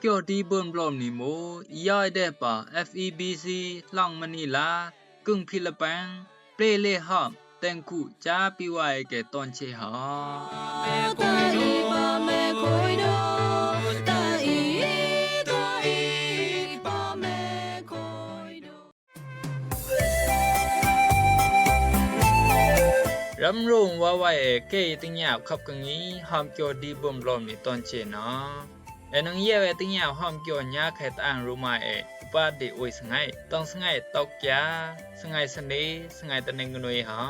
เกี่ยวดีเบิ่นบลอมนี่โมอียายได้ป่า FEBC หลังมะนีลากึ่งฟิลิปปินส์เปรเลหอมแต่งกูจาปิไว้แก่ตอนเชหารำรงว่าไว้เกยติญาบขับกังนี้หอมเกี่ยวดีเบิ่นบลอมนี่ตอนเชนะและนังเย่ติญาบหอมเกี่ยวญาไขตางรู้มาอุปาดิโอยสงายต้องสงายตอกยาสงายสเนสงายตะเนงกนวยหา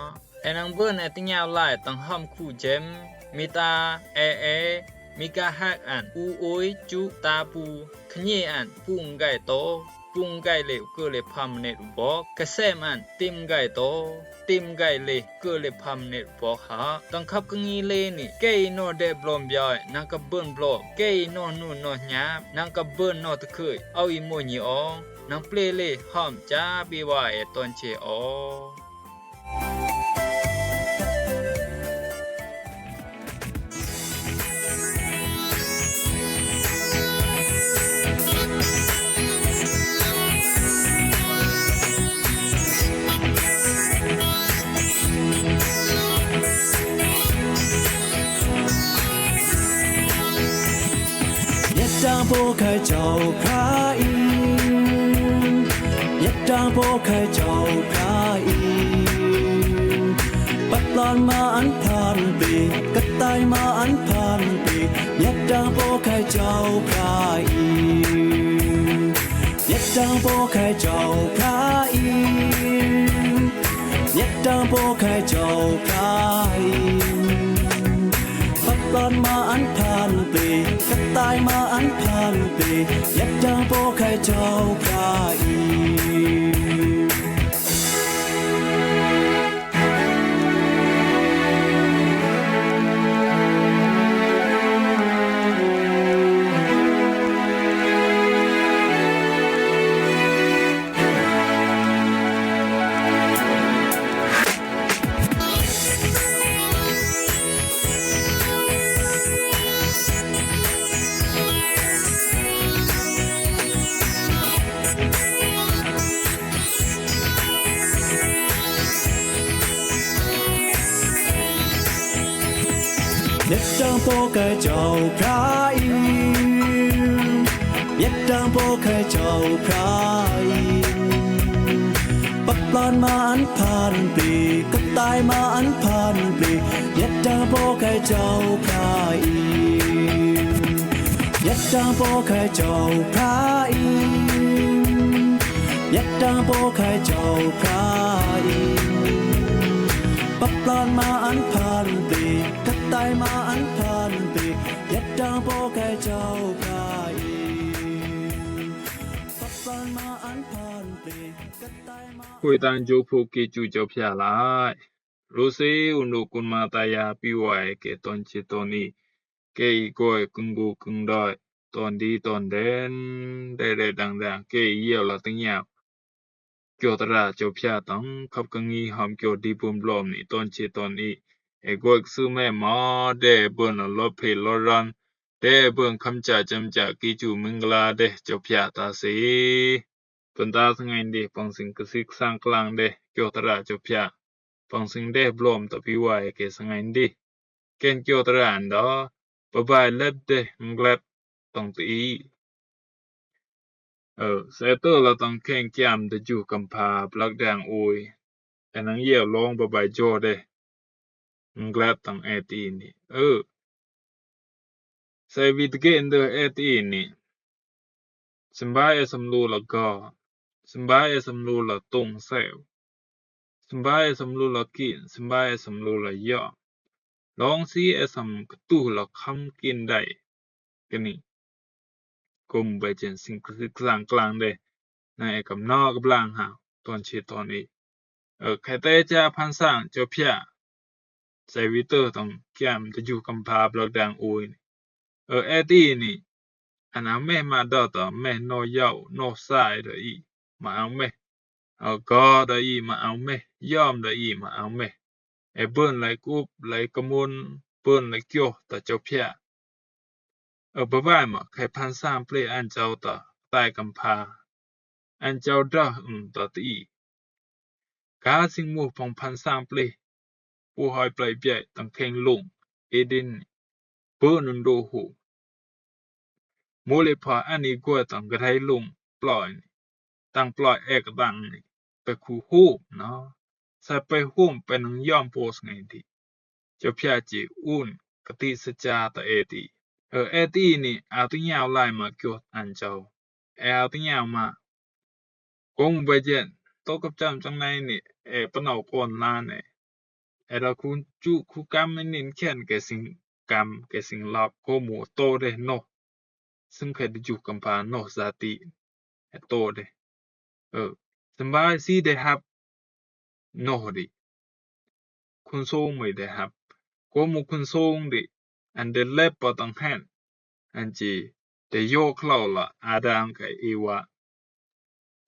และนังเบิ่นติญาบหลายต้องหอมคู่เจมมีตามีกาฮักอันอูโอยจุตาปูขณีอันปุงไก่โตปุงไก่เลวก็เลยพามเนรุบอกกะแซมอันติมไก่โตติมไก่เลก็เลยพามเนรุบอกหาต้องขับกังนี้เลนี่เกยโนเดบลอมยอยนังกะเบิ่นบลอเกยโนนูนอญานังกะเบิ่นนอตะเคยเอาอีโมญีอองนังเปลเลหอมจาบิวาตอนเชอ当拨开就开一当拨开就开ปัดลอนมาอันผ่านปีกระต่ายมาอันผ่านปียัดดังโบกให้เจ้าพระอียัดดังโบกให้เจ้าพระอียัดดังโบกให้เจ้าพระอีปัดลอนมาอันผ่านปีกระต่ายมาอันผ่านปียัดดังโบกให้เจ้าพระอียัดดังโบกให้เจ้าพระอียัดดังโบกให้เจ้าพระอีปักปลอนมาอันผ่านปีกระต่ายมาอันผ่านปียัดดังโบกให้เจ้าพระอียัดดังโบกให้เจ้าพระอียัดดังโบกให้เจ้าพระอีปักปลอนมาอันผ่านปีกระต่ายมาอันผ่านปียัดดังโบกให้เจ้าพระอีปักปลอนมาอันผ่านปีกระต่ายมาคุยตังโจโพเกจูเจ้าพระหลายรู้สิอุนโดกุนมาตายาปิไว้แก่ตอนเชตอนนี้เกยก้อยกึงกูกึงได้ตอนดีตอนเด่นได้ดังๆเกยเยี่ยวละติญาบเกี่ยวตระเจ้าพระตังขับกังนี้หอมเกี่ยวดีบุญบลอมนี่ตอนเชตอนนี้ก้อยซื้อแม่มาได้เบิ่นลอเพลอรันได้เบิ่งคำจ่าจำจากกิจูมิงกลาเดเจ้าพระตาสีปนตาสงายเดปังสิงกสิกสร้างกลางเดเกี่ยวตระเจ้าพระปังสิงเดบลอมตะปิไว้แก่สงายเดเกนเกี่ยวตระอันดาบะบายเล็ดเดมกลัดต้องตีเสตเตอร์เราต้องแข่งแก้มจะอยู่กำพาปลักแดงโอยแต่นังเยี่ยวลองบะบายโจเดมกลัดต้องตีนี่ใส่วิตเกนเดตีนี่สมบายสำรูละก็สมบายสำรูละตรงเซวสมบายสำรูละกินสมบายสำรูละยอลองซีสำกตุละคำกินได้กันนี่กุมไปเจนสิ่งกลางกลางเดในกับนอกกับล่างหาตอนเชตอนนี้ใครแต่จะพันสร้างเจ้าพระใส่วิเตอร์ต้องแก้มจะอยู่กำพาปลักแดงโอยตีนี่อันแม่มาดอตแม่นอยาวโนซายดอีมาเอาแม่ก็ดอีมาเอาแม่ยอมดอีมาเอาแม่เบิ่นไหลกุบไหลกะมุนเบิ่นไหลเกี่ยวตะเจ้าพระ บ่ว่ามาใครพันสามเปลอันเจ้าต่อตายกำพาอันเจ้าดอต่อตีกาสิงมูพงพันสามเปลผู้หอยปล่อยเปียตังเข่งลงเอดินเปิ้นโดหูโมเลพออันนี้กว่าตังกระไทลงปล่อยตังปล่อยเอกดังไปคูฮูเนาะใส่ไปหุ่มไปนังย่อมโพสไงดีเจ้าพยาจีอุ่นกติสจาตะเอตีเอตีนี่เอาติยาวไล่มาเกี่ยวอันเจ้าเอาติยาวมากงไปเจนโตกับจำจังไหนนี่ปะเนาก่อนลาเนี่ยเราคุณจุคุกรรมนินเขียนแกสิงกรรมแกสิงลอบโกหมูโตเดเนาะซึ่งเคยได้อยู่กัมพาเนาะสาติโตเดสบายสิได้ครับเนาะดิคุณทรงไม่ได้ครับโกหมูคุณทรงดิอันเดเล็บปะตังแห่นอันจีได้โยกเข้าละอาดามกับเอวา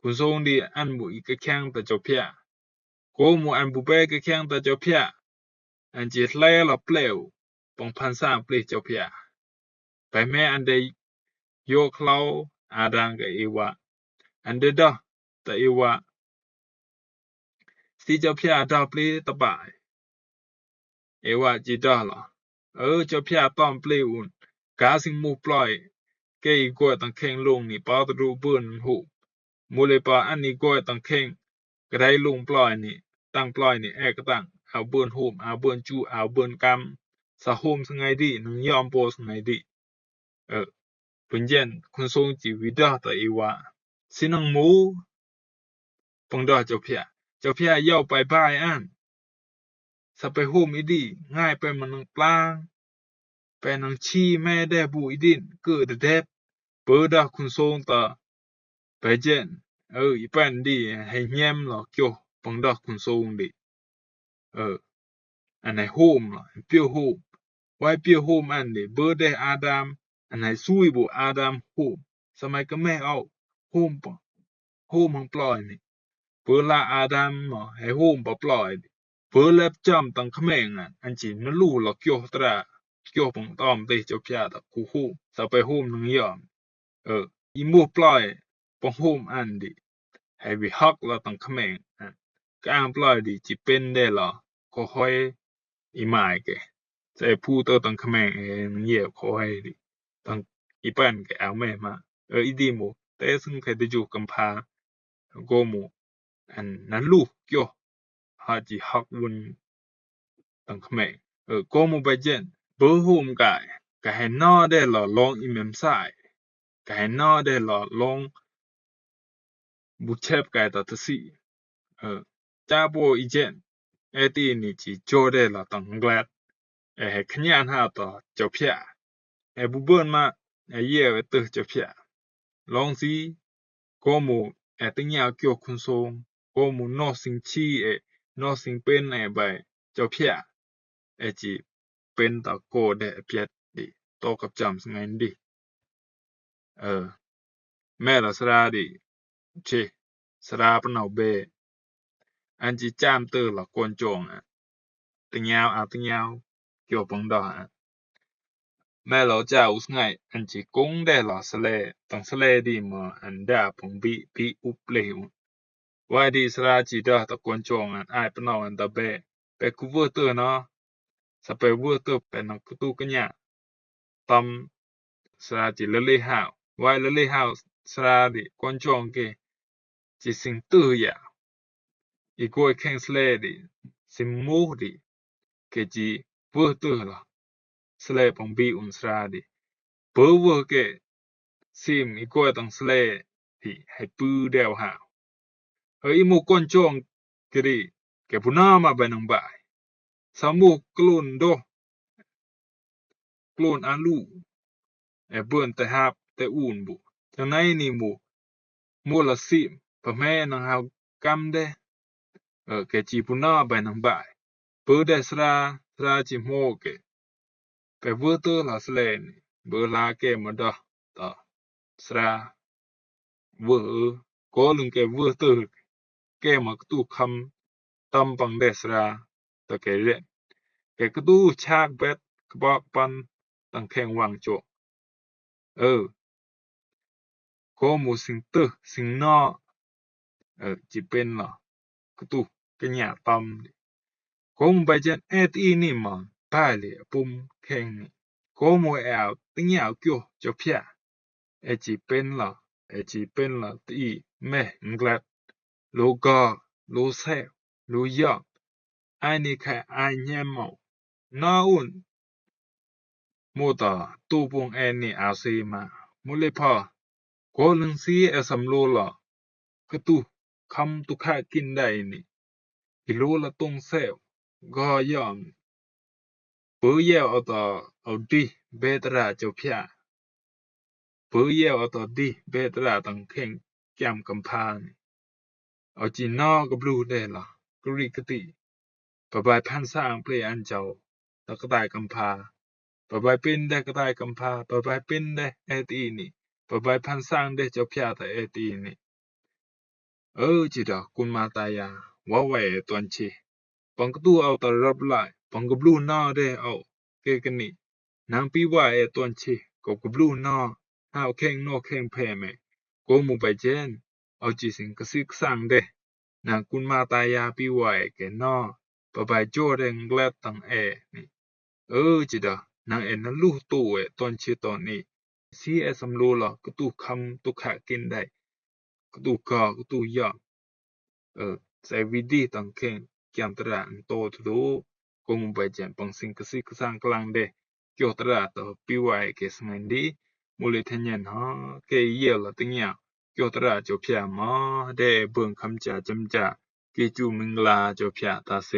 คุณทรงดิอันบุอีกแข้งตะเจ้าเพียโกหมูอันบุเปกแข้งตะเจ้าเพียอันจีแลละเปลวปองพันสามเปลเจ้าเพียไปแม่อันได้โยกเข้าอาดามกับเอวาอันเดดอตะเอวาสิเจ้าเพียดอเปลตะบายเอวาจีดอละเจ้าเพียต้อมเปลอุ่นกาสิงมูปล่อยเกอีกวยตังเข่งลงนี่ปาตรูเบิ่นหูมูเลปาอันนี้กวยตังเข่งกระไดลงปล่อยนี่ตั้งปล่อยนี่กระตั้งเอาเบิ่นหูเอาเบิ่นจูเอาเบิ่นกำสะโฮมสไงดีนึงยอมโปสไงดีเพิ่นเย็นคุณทรงจีวิดาตะเอวาสินังหมูปงดอเจ้าเพียย่อไปบายอันสะไปโฮมอีดีง่ายไปมันนังปลางไปนังชีแม่ได้บูอีดินเกิดเดบเปิดดาคุณทรงตาไปเจนอีปันดีให้แย้มหรอเกี่ยวปังดาคุณทรงดิอันไหนโฮมหรอเปียวโฮมไว้เปียวโฮมอันดิเบิดได้อาดามอันไหนซุยบุอาดามโฮมสมัยก็แม่เอาโฮมหังปล่อยนี่เปิดละอาดามหรอให้โฮมบ่ปล่อยเปิดแลบจำตังเขมงอันจีนรู้หรอเกี่ยวตราเกี่ยวปังตอมเตเจ้าพยาตะคูฮูสะไปโฮมนึงยอมอีมูปล่อยปังโฮมอันดิให้วิฮักละตังเขมงกางปล่อยดิจิเป็นได้หรอก็ค่อยอีหมายแกใจผู้เตอตังเขมงนึงเยี่ยขอให้ดิตังอีปันแกเอาแม่มาอีดีหมูแต่ซึ่งเคยได้อยู่กัมพาโกหมูอันนั้นลูกเกี่ยวหาจิฮักวนตังเขมงโกหมูไปเจนเบอร์โฮมกะให้นอได้หรอลองอีเมมซ้ายกะให้นอได้หรอลองบุเชฟกะตะตะสิจาโบอีเจนตีนี่จิโจได้หรอตังแกลดให้ขยันหาต่อเจ้าเพียบุเบิ่นมาเย่ไว้ตึเจ้าเพียลองสิโกหมูติงยาวเกี่ยวคุณทรงโกหมูนอสิงชีนอสิงเป็นใบเจ้าเพียจิเป็นตะโกได้เพียดิโตกับจำสไงดิแม่ละสราดิสราปนเอาเบอันจิจามเตอละกวนจงติงยาวติงยาวเกี่ยวปังดอแม่เราจะอุสไงอันจิกงได้ละสเลตังสเลดีมาอันดาปงบีอุปเลวไว้ดีสราจิดาตะกวนจงอายปนเอาอันตะเบไปคูเวอร์เตอร์เนาะสเปเวอร์เตอร์เป็นนักตุกะญะตอมสราจิเลเลฮาวไว้เลเลฮาวสราดิกวนจงเกจิสิงตือยาอีกวยแข่งสเลดิสิมูดิเกจิเวอร์เตอร์ละสเลปงบีอุนสราดิเบอร์เวอร์เกซิมอีกวยตังสเลดิให้ปือเดวฮาวอีมูกวนจงเกดิเกปุนามาเบนังบายสามูกลุนโดกลุนอาลูเบิ่นแต่ฮับแต่อูนบุจังไหนนี่มูละซิมปะแม่นังเฮากำเดเกจิปุนาเบนังบายเปิดได้สราจิโมเกไปเวอร์เตอร์ละสเลนเบอร์ลาเกมาดอตอสราเวอร์ก็ลุงเกเวอร์เตอร์เกมากตุคำตำปังเดสราตะเกเรเกกตูชากเบ็ดกบอกปันตังแข่งวางโจ ก็หมูสิงเตอสิงนอจิเป็นล่ะกตุกะหยาตอมก็หมูไปจันตีนี่มันปาเลยปุ่มแข็งนี่ก็หมูติงยาวกิ่วจอเพียจิเป็นล่ะตีแม่งกลัดโลกาโลเซโลยออันนี้แค่อันแยมเอานาอุนโมตาตูปงนี่อาซีมามุเลพอก็ลึงซีสำโลล่ะกะตุคำตุค่ากินได้นี่กิโลละตรงเซวก็ยอมเปื้อเยเอาต่อเอาดีเบตราเจ้าเพียเปื้อเยเอาต่อดีเบตราตังเข่งแก้มกำพานี่เอาจีนอกับบลูได้ล่ะกรีกติปะบายพันสร้างเปลอันเจ้าตะกะตายกำพาปะบายเป็นได้กะตายกำพาปะบายเป็นได้ตีนี่ปะบายพันสร้างได้เจ้าเพียตะตีนี่จิดากุนมาตายาว่าไว้ตอนชีปังกตูเอาตะรับไล่ปังกบลูนาได้เอาเกกันนี่นางปีว่าตอนชีกบลูนาหาวแข่งนอกแข่งแพ้แม่ก็หมู่ไปเจนเอาจิสิงกะซิกสร้างได้นางกุนมาตายาปีว่าแกนอปะบายโจแรงแกลตังนี่จิดานางนั้นลูกตู้ตอนชีตอนนี้ซีสำโลล่ะกตูคำตุขากินได้กตูกากตูยอใส่วิธีตังเข่งแก้มตระอันโตทุดูก็มุไปจันปังสิงกะซิกสร้างกลางเดเกี่ยวตระต่อปีไว้เกสงันดีมูลิทันยันฮะเกเยละติงยาเกี่ยวตระเจ้าเพียมาได้เบิ่งคำจาจำจาเกจูมิงลาเจ้าเพียตาเส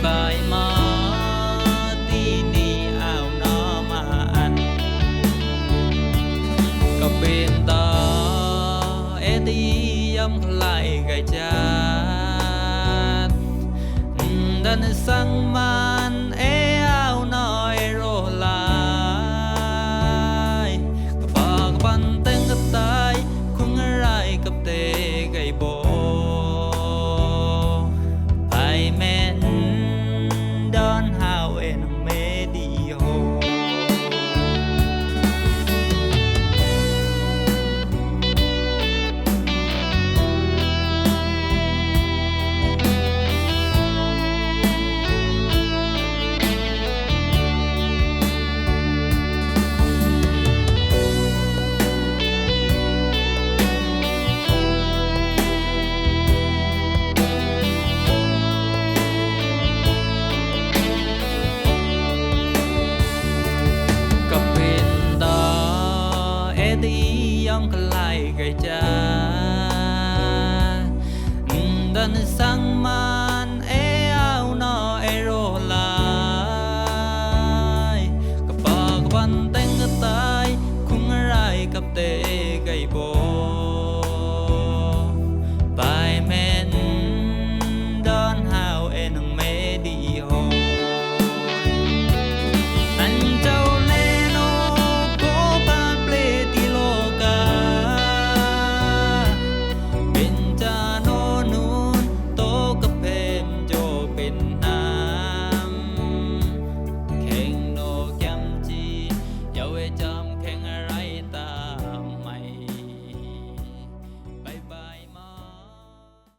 บายมาตีนี่เอานอมาอันก็เป็นตาตียำคลายไกจาดดันสั่งมา